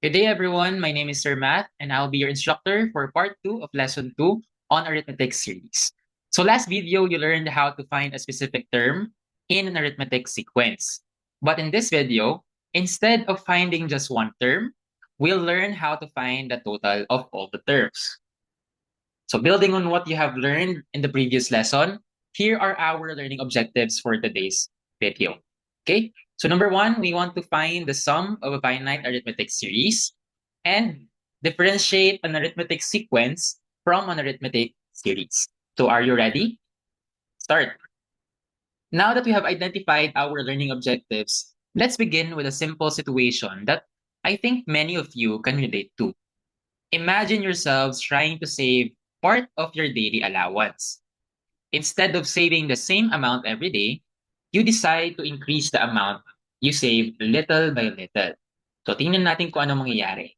Good day, everyone. My name is Sir Matt, and I'll be your instructor for part 2 of lesson 2 on arithmetic series. So last video, you learned how to find a specific term in an arithmetic sequence. But in this video, instead of finding just one term, we'll learn how to find the total of all the terms. So building on what you have learned in the previous lesson, here are our learning objectives for today's video. Okay, so number one, we want to find the sum of a finite arithmetic series and differentiate an arithmetic sequence from an arithmetic series. So are you ready? Start. Now that we have identified our learning objectives, let's begin with a simple situation that I think many of you can relate to. Imagine yourselves trying to save part of your daily allowance. Instead of saving the same amount every day, you decide to increase the amount you save little by little. So tingnan natin kung ano mangyayari.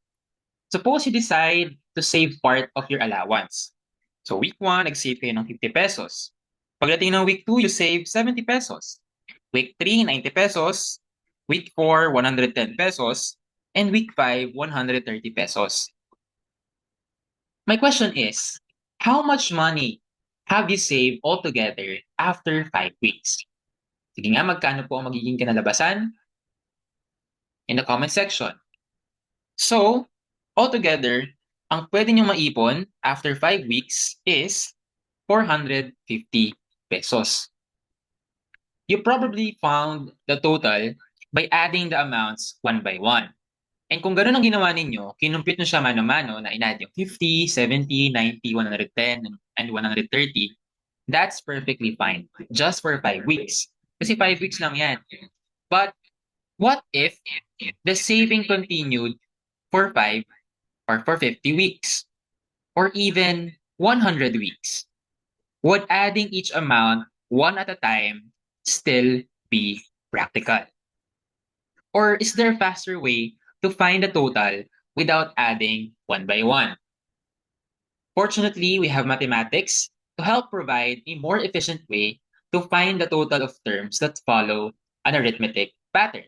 Suppose you decide to save part of your allowance. So week 1, nag-save kayo ng 50 pesos. Pagdating ng week 2, you save 70 pesos. Week 3, 90 pesos. Week 4, 110 pesos. And week 5, 130 pesos. My question is, how much money have you saved altogether after 5 weeks? Sige nga, magkano po ang magiging kinalabasan? In the comment section. So, altogether, ang pwede nyo maipon after 5 weeks is 450 pesos. You probably found the total by adding the amounts one by one. And kung ganun ang ginawa ninyo, kinumpit nyo siya mano-mano na inad yung 50, 70, 90, 110, and 130, that's perfectly fine. Just for 5 weeks. Kasi 5 weeks lang yan. But what if the saving continued for 5 or for 50 weeks? Or even 100 weeks? Would adding each amount one at a time still be practical? Or is there a faster way to find the total without adding one by one? Fortunately, we have mathematics to help provide a more efficient way to find the total of terms that follow an arithmetic pattern.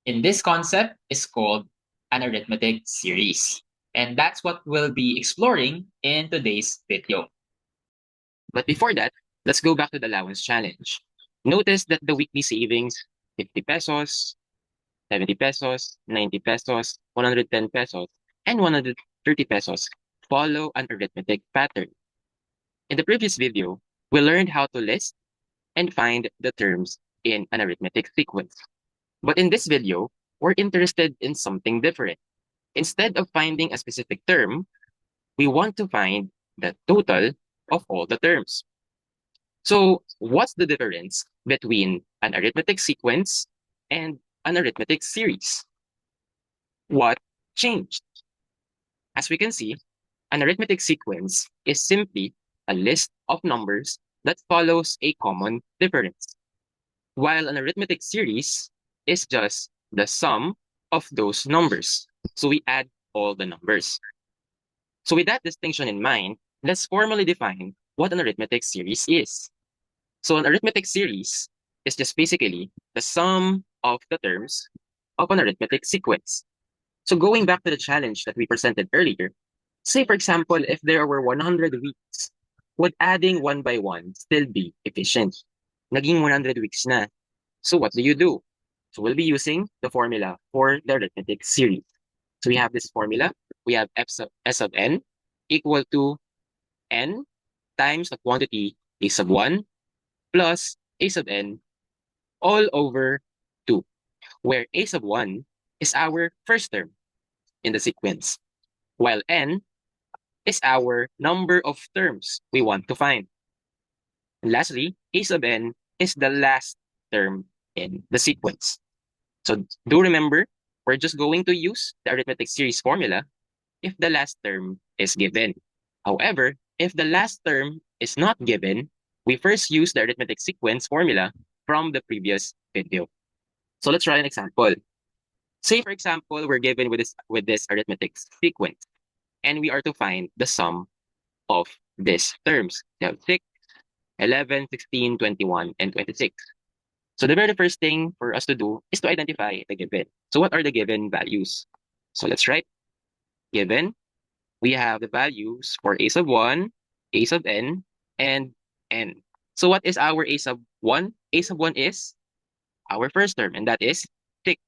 And this concept is called an arithmetic series. And that's what we'll be exploring in today's video. But before that, let's go back to the allowance challenge. Notice that the weekly savings, 50 pesos, 70 pesos, 90 pesos, 110 pesos, and 130 pesos follow an arithmetic pattern. In the previous video, we learned how to list and find the terms in an arithmetic sequence. But in this video, we're interested in something different. Instead of finding a specific term, we want to find the total of all the terms. So what's the difference between an arithmetic sequence and an arithmetic series? What changed? As we can see, an arithmetic sequence is simply a list of numbers that follows a common difference, while an arithmetic series is just the sum of those numbers. So we add all the numbers. So with that distinction in mind, let's formally define what an arithmetic series is. So an arithmetic series is just basically the sum of the terms of an arithmetic sequence. So going back to the challenge that we presented earlier, say for example, if there were 100 weeks, would adding one by one still be efficient? Naging 100 weeks na. So what do? So we'll be using the formula for the arithmetic series. So we have this formula. We have S of n equal to n times the quantity a sub 1 plus a sub n all over 2, where a sub 1 is our first term in the sequence, while n is our number of terms we want to find. And lastly, a sub n is the last term in the sequence. So do remember, we're just going to use the arithmetic series formula if the last term is given. However, if the last term is not given, we first use the arithmetic sequence formula from the previous video. So let's try an example. Say, for example, we're given with this arithmetic sequence, and we are to find the sum of these terms. We have 6, 11, 16, 21, and 26. So the very first thing for us to do is to identify the given. So what are the given values? So let's write. Given, we have the values for a sub 1, a sub n, and n. So what is our a sub 1? A sub 1 is our first term, and that is 6.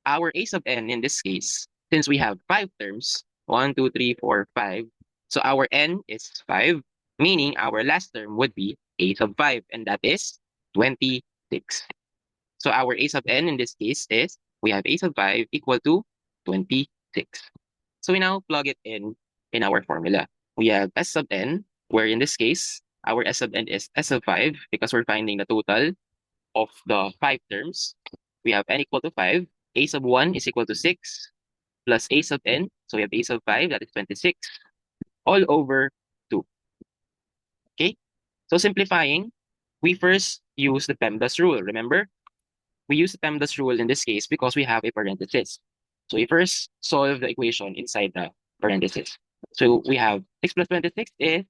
Our a sub n in this case, since we have 5 terms, 1, 2, 3, 4, 5, so our n is 5, meaning our last term would be a sub 5, and that is 26. So our a sub n in this case is, we have a sub 5 equal to 26. So we now plug it in our formula. We have s sub n, where in this case, our s sub n is s sub 5 because we're finding the total of the 5 terms. We have n equal to 5. A sub 1 is equal to 6 plus a sub n. So we have a sub 5, that is 26, all over 2. Okay? So simplifying, we first use the PEMDAS rule. Remember? We use the PEMDAS rule in this case because we have a parenthesis. So we first solve the equation inside the parenthesis. So we have 6 plus 26 is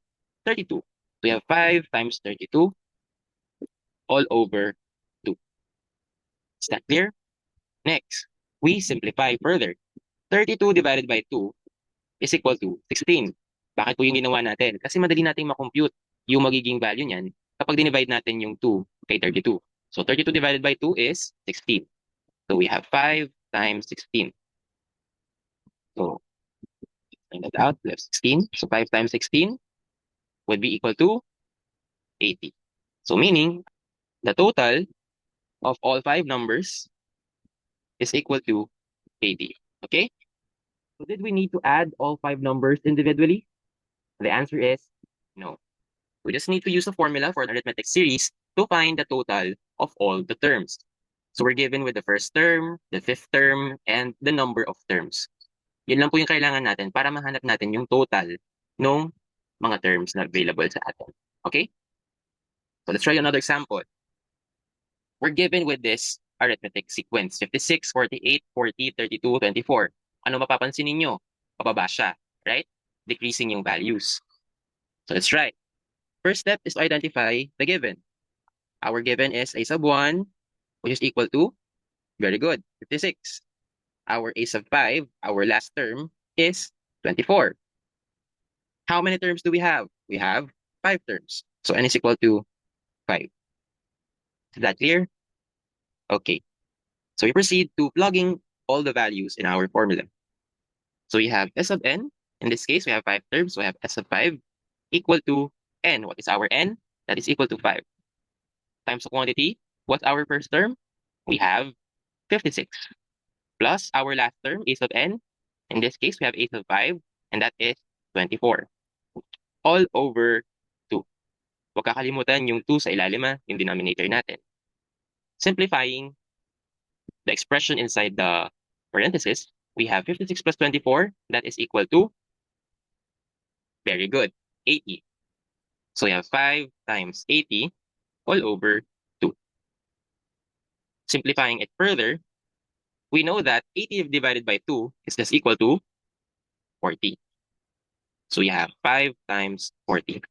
32. We have 5 times 32 all over 2. Is that clear? Next, we simplify further. 32 divided by 2 is equal to 16. Bakit po yung ginawa natin? Kasi madali nating makompute yung magiging value niyan kapag dinivide natin yung 2 kay 32. So 32 divided by 2 is 16. So we have 5 times 16. So find that out. We have 16. So 5 times 16 would be equal to 80. So meaning the total of all 5 numbers is equal to 80. Okay? So did we need to add all 5 numbers individually? The answer is no. We just need to use a formula for an arithmetic series to find the total of all the terms. So we're given with the first term, the fifth term, and the number of terms. Yun lang po yung kailangan natin para mahanap natin yung total ng mga terms na available sa atin. Okay? So let's try another example. We're given with this arithmetic sequence, 56, 48, 40, 32, 24. Ano mapapansin ninyo? Pababa siya, right? Decreasing yung values. So let's try. First step is to identify the given. Our given is a sub 1, which is equal to, very good, 56. Our a sub 5, our last term, is 24. How many terms do we have? We have 5 terms. So n is equal to 5. Is that clear? Okay. So we proceed to plugging all the values in our formula. So we have s of n. In this case, we have 5 terms. So we have s of 5 equal to n. What is our n? That is equal to 5. Times the quantity. What's our first term? We have 56. Plus our last term, a sub n. In this case, we have a sub 5, and that is 24. All over 2. Huwag kakalimutan yung 2 sa ilalim, yung denominator natin. Simplifying the expression inside the parenthesis, we have 56 plus 24, that is equal to, very good, 80. So we have 5 times 80 all over 2. Simplifying it further, we know that 80 divided by 2 is just equal to 40. So we have 5 times 40.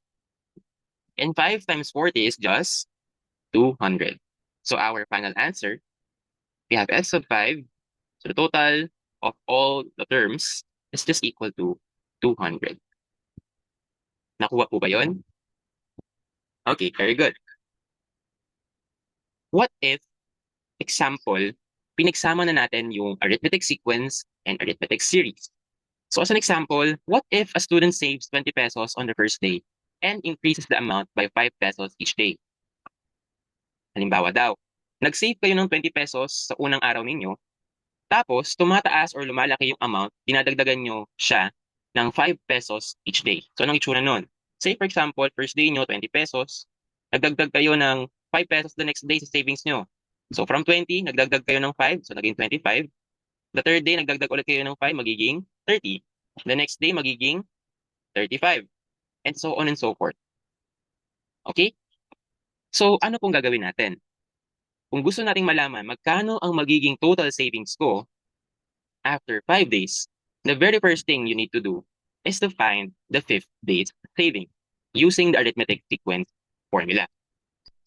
And 5 times 40 is just 200. So our final answer, we have s of 5. So the total of all the terms is just equal to 200. Nakuha po ba yun? Okay, very good. What if, example, pinagsama na natin yung arithmetic sequence and arithmetic series? So as an example, what if a student saves 20 pesos on the first day and increases the amount by 5 pesos each day? Halimbawa daw, nag-save kayo ng 20 pesos sa unang araw ninyo, tapos tumataas or lumalaki yung amount, dinadagdagan nyo siya ng 5 pesos each day. So anong itsura nun? Say for example, first day nyo, 20 pesos, nagdagdag kayo ng 5 pesos the next day sa savings nyo. So from 20, nagdagdag kayo ng 5, so naging 25. The third day, nagdagdag ulit kayo ng 5, magiging 30. The next day, magiging 35. And so on and so forth. Okay? So ano pong gagawin natin? Kung gusto nating malaman magkano ang magiging total savings ko after 5 days, the very first thing you need to do is to find the 5th day's saving using the arithmetic sequence formula.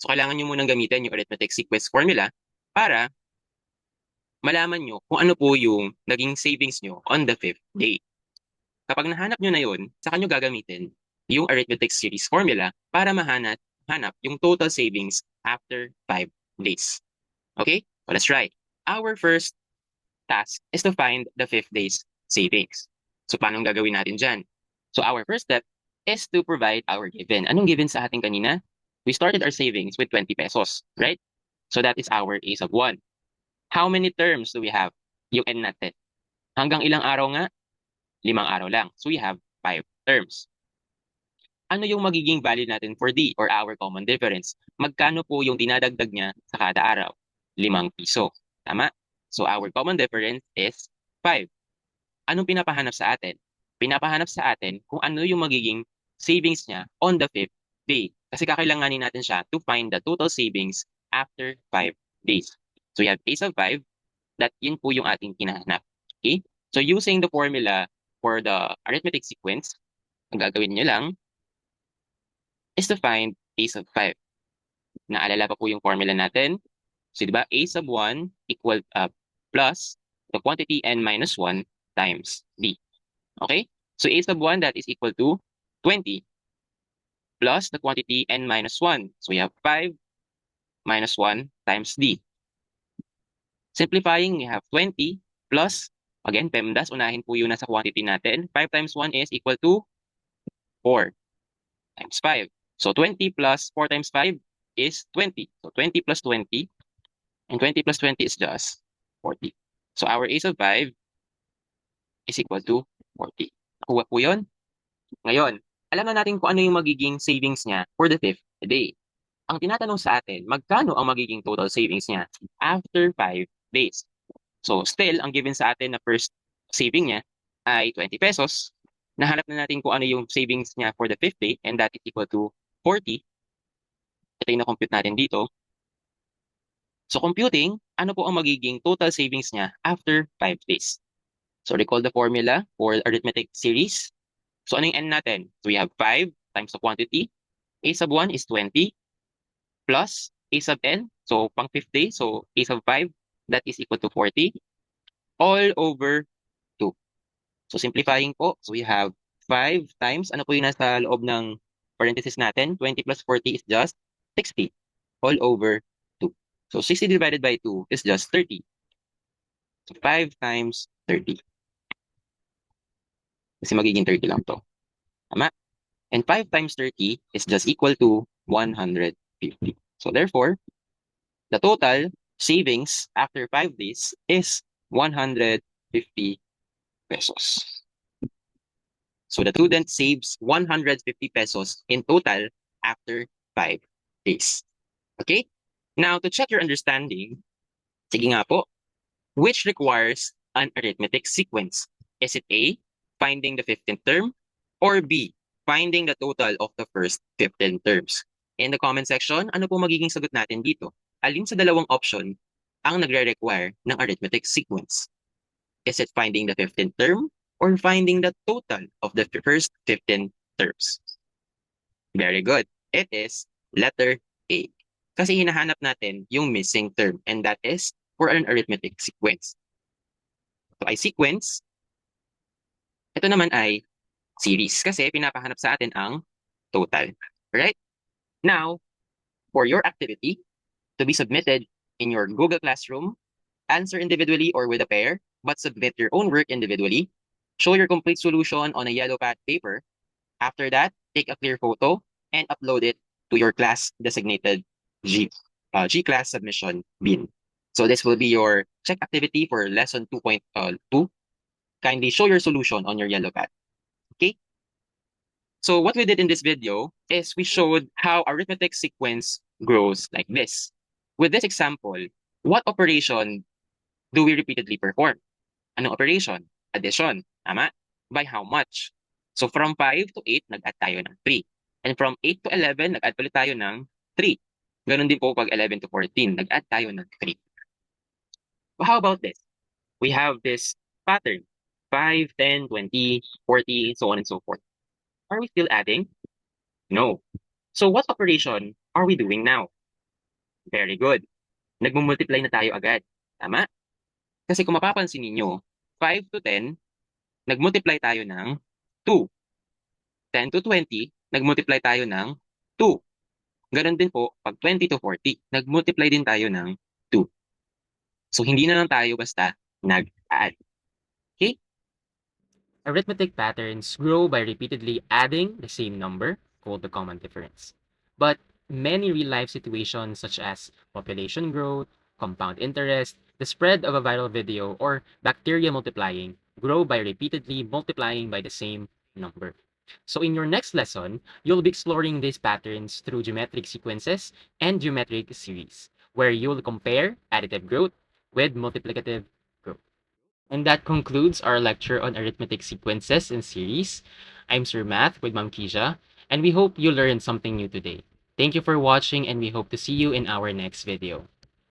So kailangan nyo munang gamitin yung arithmetic sequence formula para malaman nyo kung ano po yung naging savings nyo on the 5th day. Kapag nahanap nyo na yun, saka nyo gagamitin yung arithmetic series formula para hanap yung total savings after 5 days. Okay? So let's try. Our first task is to find the 5th day's savings. So paano gagawin natin dyan? So our first step is to provide our given. Anong given sa atin kanina? We started our savings with 20 pesos, right? So that is our A sub 1. How many terms do we have? Yung N natin. Hanggang ilang araw nga? 5 araw lang. So we have 5 terms. Ano yung magiging value natin for D or our common difference? Magkano po yung dinadagdag niya sa kada araw? 5 piso. Tama? So our common difference is 5. Anong pinapahanap sa atin? Pinapahanap sa atin kung ano yung magiging savings niya on the 5th day. Kasi kakailanganin natin siya to find the total savings after 5 days. So we have A sub 5, that yun po yung ating hinahanap. Okay? So using the formula for the arithmetic sequence, ang gagawin nyo lang is to find A sub 5. Naalala pa po yung formula natin. So diba, A sub 1 equal plus the quantity n minus 1 times D. Okay? So A sub 1, that is equal to 20 plus the quantity n minus 1. So we have 5 minus 1 times D. Simplifying, we have 20 plus, again, PEMDAS, unahin po yung nasa quantity natin. 5 times 1 is equal to 4 times 5. So 20 plus 4 times 5 is 20. So 20 plus 20, and 20 plus 20 is just 40. So our A sub 5 is equal to 40. Nakuha po yun? Ngayon, alam na natin kung ano yung magiging savings niya for the 5th day. Ang tinatanong sa atin, magkano ang magiging total savings niya after 5 days? So still, ang given sa atin na first saving niya ay 20 pesos. Nahanap na natin kung ano yung savings niya for the 5th day, and that is equal to 40. Ito yung na-compute natin dito. So computing, ano po ang magiging total savings niya after 5 days? So recall the formula for arithmetic series. So ano yung n natin? So we have 5 times the quantity. A sub 1 is 20 plus A sub n. So pang 5th day, so A sub 5, that is equal to 40 all over 2. So simplifying po, so we have 5 times, ano po yung nasa loob ng parenthesis natin? 20 plus 40 is just 60 all over 2. So 60 divided by 2 is just 30. So 5 times 30. Kasi magiging 30 lang to. Tama? And 5 times 30 is just equal to 150. So therefore, the total savings after 5 days is 150 pesos. So the student saves 150 pesos in total after 5 days. Okay? Now, to check your understanding, sige nga po, which requires an arithmetic sequence? Is it A, finding the 15th term, or B, finding the total of the first 15 terms? In the comment section, ano po magiging sagot natin dito? Alin sa dalawang option ang nagre-require ng arithmetic sequence? Is it finding the 15th term or finding the total of the first 15 terms? Very good. It is letter A. Kasi hinahanap natin yung missing term, and that is for an arithmetic sequence. So ay sequence, ito naman ay series kasi pinapahanap sa atin ang total. Right? Now, for your activity to be submitted in your Google Classroom, answer individually or with a pair, but submit your own work individually. Show your complete solution on a yellow pad paper. After that, take a clear photo and upload it to your class-designated G-class submission bin. So this will be your check activity for lesson 2.2. Kindly show your solution on your yellow pad. Okay? So what we did in this video is we showed how arithmetic sequence grows like this. With this example, what operation do we repeatedly perform? Anong operation? Addition. Tama? By how much? So from 5 to 8, nag-add tayo ng 3. And from 8 to 11, nag-add ulit tayo ng 3. Ganon din po pag 11 to 14, nag-add tayo ng 3. Well, how about this? We have this pattern. 5, 10, 20, 40, so on and so forth. Are we still adding? No. So what operation are we doing now? Very good. Nagmumultiply na tayo agad. Tama? Kasi kung mapapansin ninyo, 5 to 10, nag-multiply tayo ng 2. 10 to 20, nag-multiply tayo ng 2. Ganon din po, pag 20 to 40, nag-multiply din tayo ng 2. So, hindi na lang tayo basta nag-add. Okay? Arithmetic patterns grow by repeatedly adding the same number, called the common difference. But many real-life situations such as population growth, compound interest, the spread of a viral video, or bacteria multiplying grow by repeatedly multiplying by the same number. So in your next lesson, you'll be exploring these patterns through geometric sequences and geometric series, where you'll compare additive growth with multiplicative growth. And that concludes our lecture on arithmetic sequences and series. I'm Sir Math with Ma'am Keisha, and we hope you learned something new today. Thank you for watching, and we hope to see you in our next video.